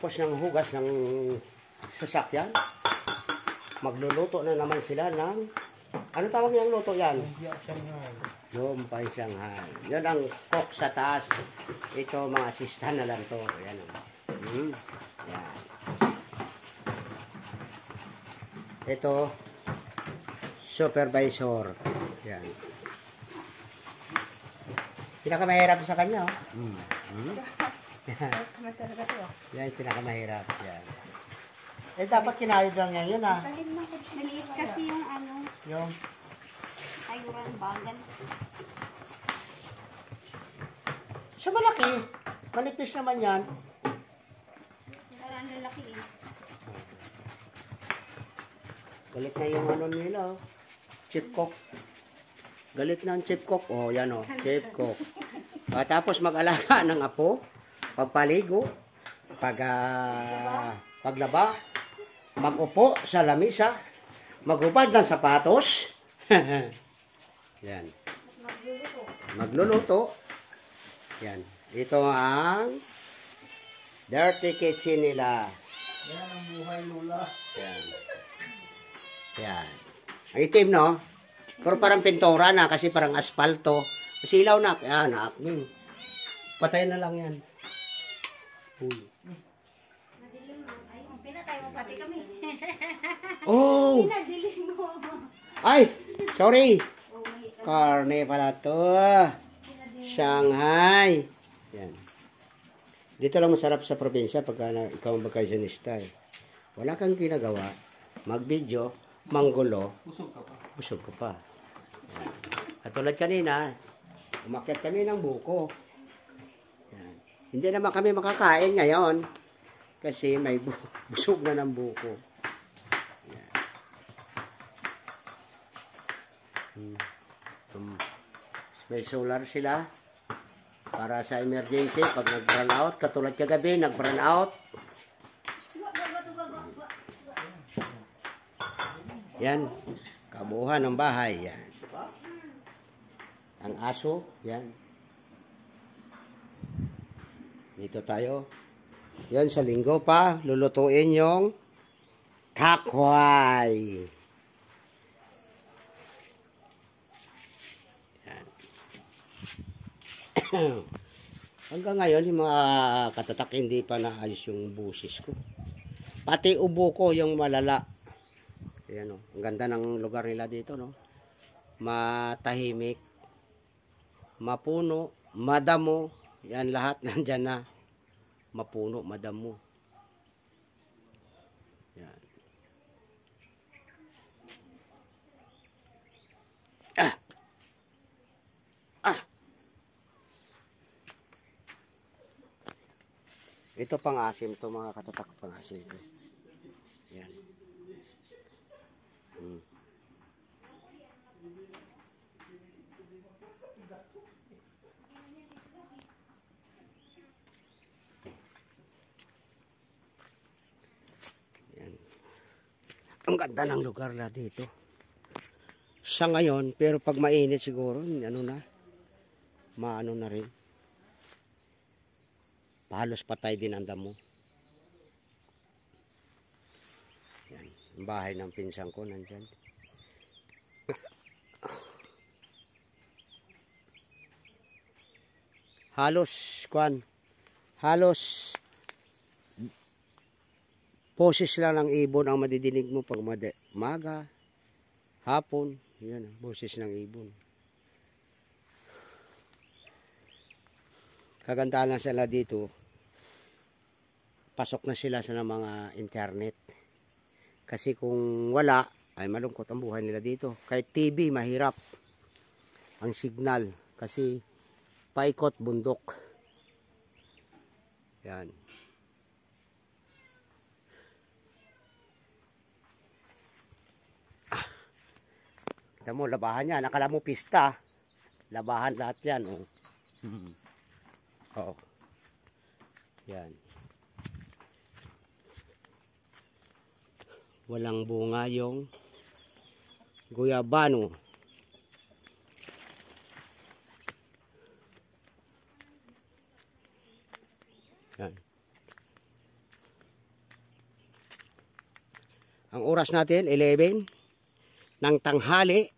Pagkatapos ng hugas ng sasakyan, magluluto na naman sila ng, ano tawag niyang luto yan? Lumpia Shanghai. Lumpia Shanghai. Yan ang cook sa taas. Ito mga assistant na lang to. Yan. Yan. Ito, supervisor. Yan. Pinakamahirap sa kanya. Yan, pinakamahirap. Yan. Eh, dapat kinayod lang niya yun, ah. Maliit kasi yung ano, Yung, ayuran bagan. sa malaki. Manipis naman yan. Parang lalaki eh. Galit na yung ano nila, oh. Chip cook. Galit na ang chip cook. Oh, yan, oh. Chip cook. Tapos mag-alaga ng apo. Pagpaligo. Paglaba. Mag-upo sa lamisa. Maghubad ng sapatos. Yan. Magluluto. Yan. Ito ang dirty kitchen nila. Yan ang buhay Lola. Yan. Yan. Ang itim, no? Pero parang pintura na kasi parang asfalto. Kasi ilaw na. Yan, nakakmin. Patay na lang yan. Uy. Pinatay mo pati kami. Oh! Pinadilim mo. Ay! Sorry! Karne pala to. Shanghai. Yan. Dito lang masarap sa probinsya pagka ikaw ang vacationista eh. Wala kang ginagawa. Mag-video, manggulo. Busog ka pa. Busog ka pa. Yan. Katulad kanina, umakyat kami ng buko. Yan. Hindi naman kami makakain ngayon kasi may busog na ng buko. Yan. May solar sila para sa emergency pag nag-burn out. Katulad kagabi, nag-burn out. Yan, kabuuhan ng bahay. Yan. Ang aso, yan. Dito tayo. Yan, sa linggo pa, lulutuin yung takway. Yan. Hanggang ngayon, yung mga katatak, hindi pa naayos yung busis ko. Pati ubo ko, yung malala. Ayan, oh. Ang ganda ng lugar nila dito, no? Matahimik, mapuno, madamo. Yan lahat nandyan na. Mapuno, madamo. Yan. Ito pang-asim to, mga katatak, pang-asim to. Yan. Yan. Ang ganda ng lugar na dito. Sa ngayon, pero pag mainit siguro, ano na, maano na rin. Halos patay din ang damo. Yan. Ang bahay ng pinsan ko nandyan. Halos boses lang ng ibon ang madidinig mo pag maga, hapon, yan, boses ng ibon. Kagandahan lang sila dito, pasok na sila sa mga internet. Kasi kung wala, ay malungkot ang buhay nila dito. Kahit TV, mahirap ang signal kasi paikot bundok. Yan. Kita mo, labahan yan. Akala mo pista. Labahan lahat yan. Oh. Oo. Yan. Walang bunga yung guyabano. Yan. Ang oras natin, 11 ng tanghali.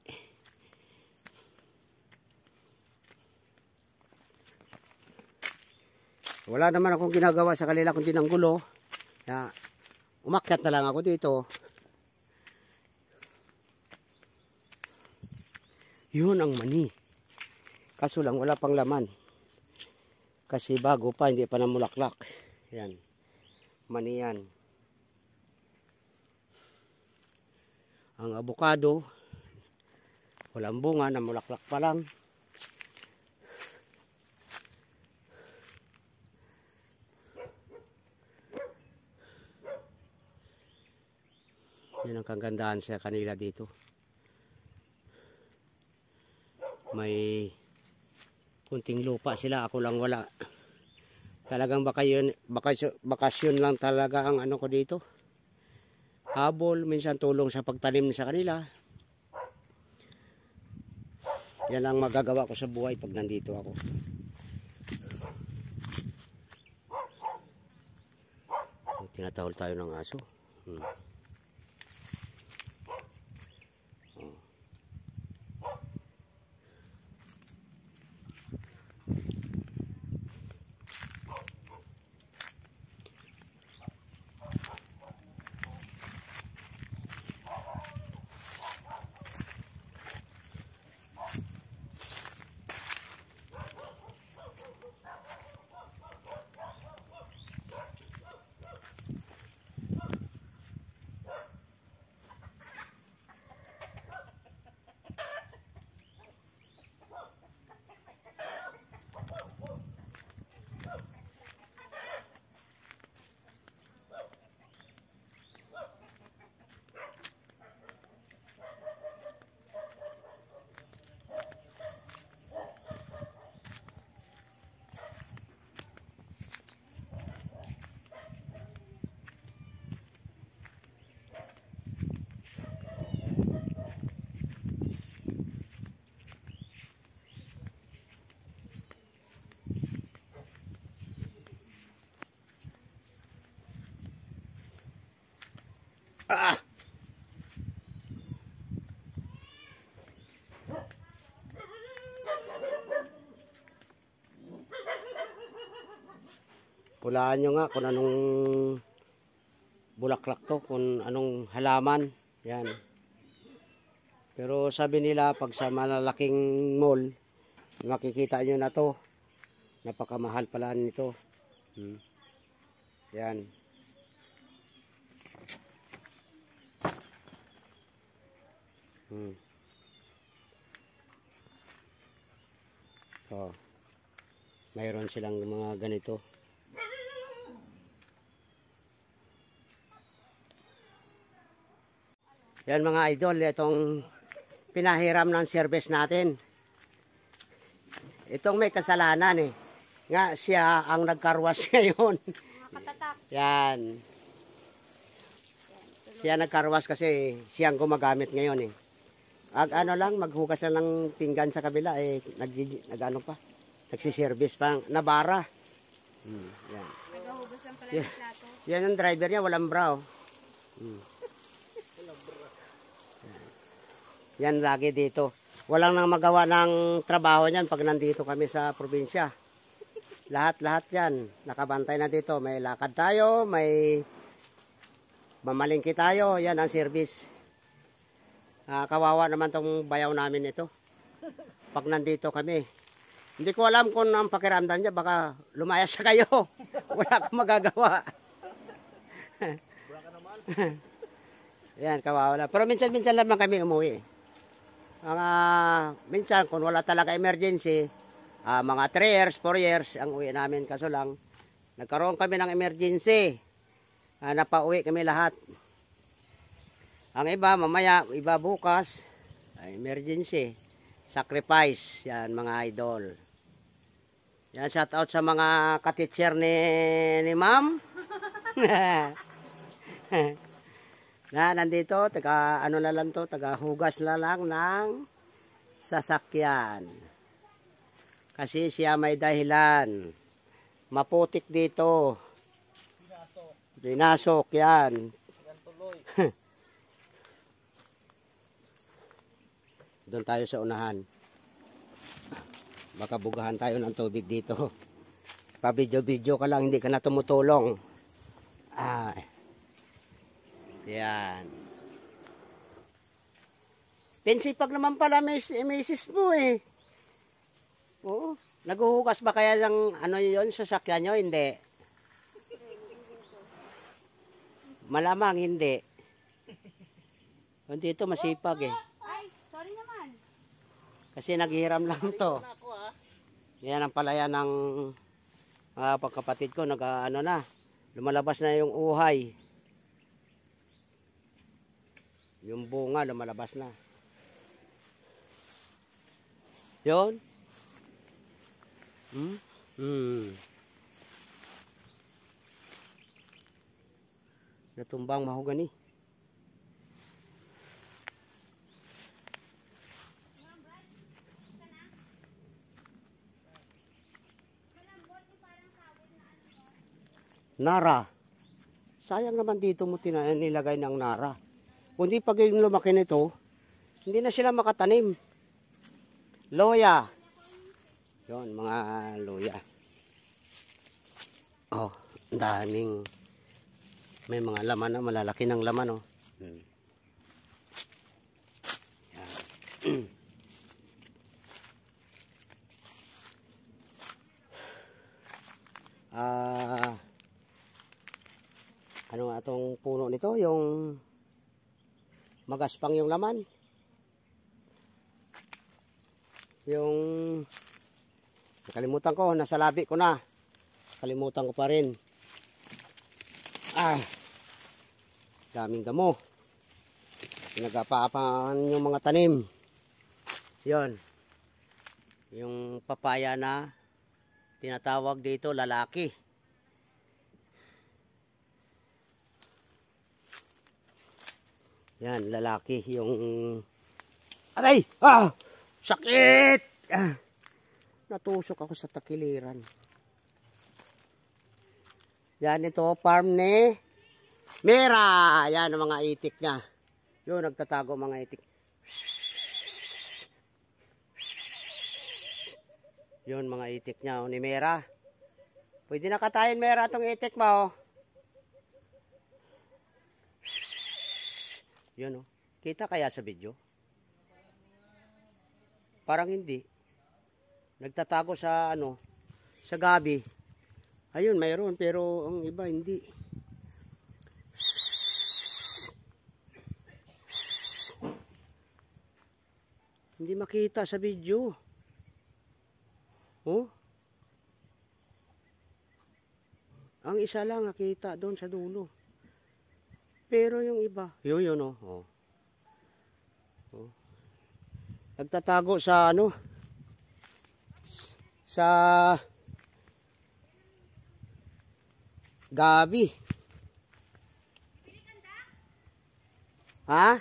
Wala naman akong ginagawa sa kanila kundi ng gulo. Kaya umakyat na lang ako dito. Yun ang mani. Kaso lang wala pang laman. Kasi bago pa, hindi pa namulaklak. Yan. Mani yan. Ang avocado, walang bunga, namulaklak pa lang. Yan ang kagandahan sa kanila dito. May kunting lupa sila, ako lang wala. Talagang bakasyon lang talaga ang ano ko dito. Habol, minsan tulong sa pagtanim sa kanila. Yan ang magagawa ko sa buhay pag nandito ako. Tinatahol tayo ng aso. Ah! Pulaan nyo nga kung anong bulaklak to, kung anong halaman. Yan. Pero sabi nila pag sa malalaking mall, makikita nyo na to. Napakamahal pala nito. Yan. So, mayroon silang mga ganito. Yan mga idol, itong pinahiram ng service natin. Itong may kasalanan eh. Nga siya ang nagkarwas ngayon. Yan. Siya nagkarwas kasi siyang gumagamit ngayon eh. Ano lang, maghugas lang ng pinggan sa kabila eh. Nag-ano pa. Nagsiservice pa. Nabara. Yan. Naghugas lang pala Yan. ng plato. Yan ang driver niya, walang bra. Yan lagi dito. Walang nang magawa ng trabaho niyan pag nandito kami sa probinsya. Lahat yan. Nakabantay na dito. May lakad tayo, may mamalingki tayo. Yan ang service. Kawawa naman tong bayaw namin ito. Pag nandito kami. Hindi ko alam kung ang pakiramdam niya. Baka lumayas sa kayo. Wala akong magagawa. Yan, kawawa na. Pero minsan-minsan naman kami umuwi. Minsan kung wala talaga emergency, mga 3 years, 4 years ang uwi namin. Kaso lang, nagkaroon kami ng emergency. Napauwi kami lahat. Ang iba mamaya, iba bukas, emergency, sacrifice. Yan mga idol. Yan, shout out sa mga ka-teacher ni ma'am. Na nandito, taga ano na lang to, taga hugas na lang ng sasakyan. Kasi siya may dahilan. Maputik dito. Binasok yan. Doon tayo sa unahan. Baka bugahan tayo ng tubig dito. Pa-video-video ka lang, hindi ka na tumutulong. Yan. Pinsipag naman pala misis mo eh. Oo. Naguhugas ba kaya ng ano yun sa sakyan nyo? Hindi. Malamang hindi. Dito masipag eh. Ay, sorry naman. Kasi naghihiram lang to. Yan ang palaya ng pagkapatid ko. Ano na. Lumalabas na yung uhay. Yung bunga lumalabas na. Yun. Natumbang mahogani. Nara. Sayang naman dito mo nilagay ng nara. Kundi pag yung lumaki nito, hindi na sila makatanim. Loya. Yon, mga loya. Oh, daming may mga laman na malalaki ng laman oh. Yan. Ano nga itong puno nito? Yung magaspang yung laman. Yung nakalimutan ko, nasa labi ko na. Nakalimutan ko pa rin. Daming damo. Pinagapaapan yung mga tanim. Yon. Yung papaya na tinatawag dito lalaki. Yan, lalaki yung aray! Sakit! Natusok ako sa takiliran. Yan, ito farm ni Mera. Yan ang mga itik niya. Yun, nagtatago mga itik. Yun, mga itik niya ni Mera. Pwede na katayin, Mera, itong itik mo. Yun, oh. Kita kaya sa video? Parang hindi. Nagtatago sa ano, sa gabi. Ayun, mayroon pero ang iba hindi. Hindi makita sa video. Oh? Ang isa lang nakita doon sa dulo. Pero yung iba, yun oh. Oh. Nagtatago sa ano? Sa gabi. Ha?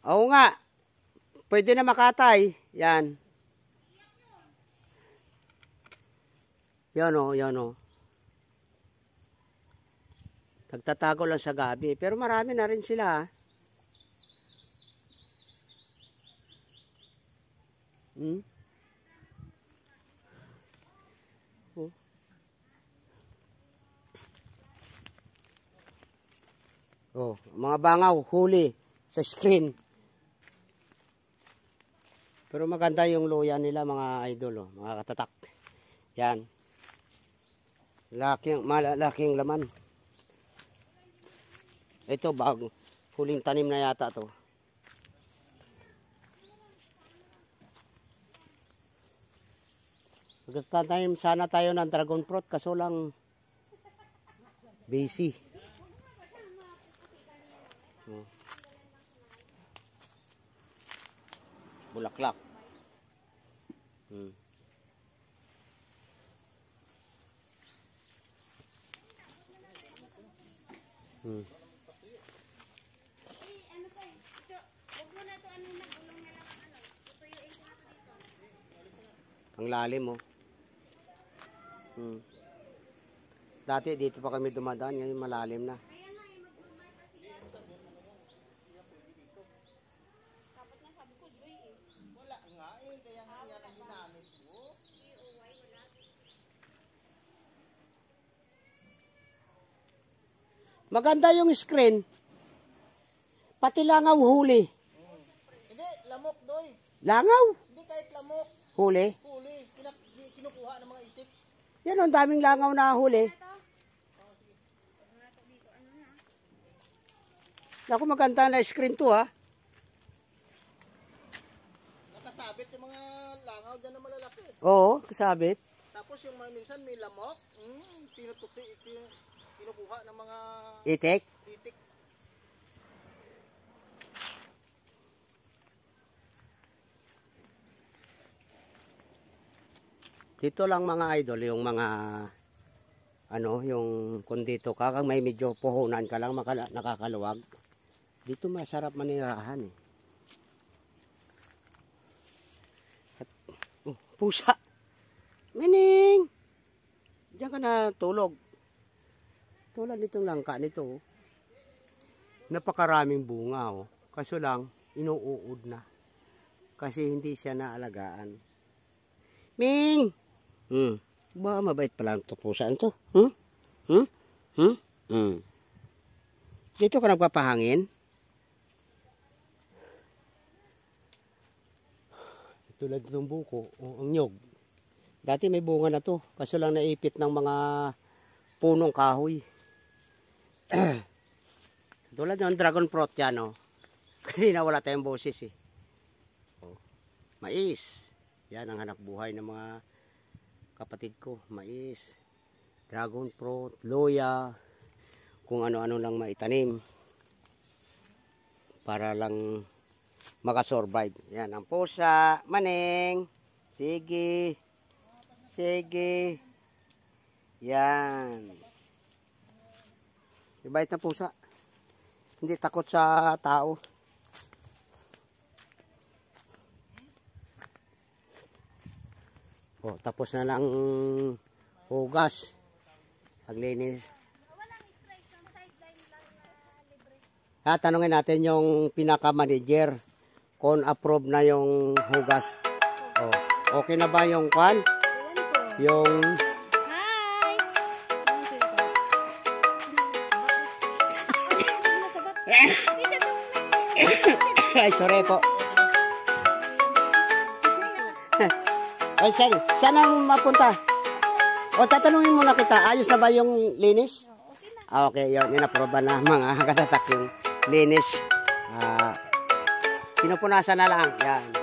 Oo nga. Pwede na makatay. Yan. Yan o, yan o. Nagtatago lang sa gabi. Pero marami na rin sila. Oh, mga bangaw, huli sa screen. Pero maganda yung luya nila mga idol, oh, mga katatak. Yan. Malaking laman. Ito bago. Huling tanim na yata to. Magtatanim sana tayo ng dragon fruit kaso lang busy. Bulaklak. Ang lalim mo. Dati dito pa kami dumadaan, ngayon malalim na. Maganda yung screen. Pati langaw huli. Hindi, lamok doy. Langaw? Hindi kahit lamok. Huli? Huli. Kinukuha ng mga itik. Yan o, ang daming langaw na huli. Naku, maganda na screen to ha. Nakasabit yung mga langaw dyan na malalaki. Oo, kasabit. Tapos yung minsan may lamok. Kinukuha ng mga Itik. itik. Dito lang mga idol, yung mga yung kung dito ka, kung may medyo puhunan ka lang, nakakaluwag. Dito masarap manirahan eh. At, pusa! Mining! Diyan ka na tulog. Tulad nitong langka nito. Oh. Napakaraming bunga. Oh. Kaso lang, inuuod na. Kasi hindi siya naalagaan. Ming! Ba, mabait pala ang pusaan to. Dito ka nagpapahangin? Tulad itong buko, ang nyog. Dati may bunga na to, kaso lang naipit ng mga punong kahoy. Tulad ng dragon fruit yan, oh. Kanina wala tayong boses eh. Oh. Mais. Yan ang hanap buhay ng mga kapatid ko. Mais, dragon fruit, loya, kung ano-ano lang maitanim. Para lang makasurvive. Yan ang pusa, Maneng. Sige. Sige. Yan. Ibait na pusa. Hindi takot sa tao. Oh, tapos na lang hugas. Paglinis. Tanungin natin yung pinaka-manager kung approve na yung hugas. Oh, okay na ba yung kwan? Yung Hi! ay, sorry po. Ay, saan ang mapunta? O, tatanungin muna kita, ayos na ba yung linis? Okay, yun, approve na mga katatak yung linis. Pinupunasan na lang, yan.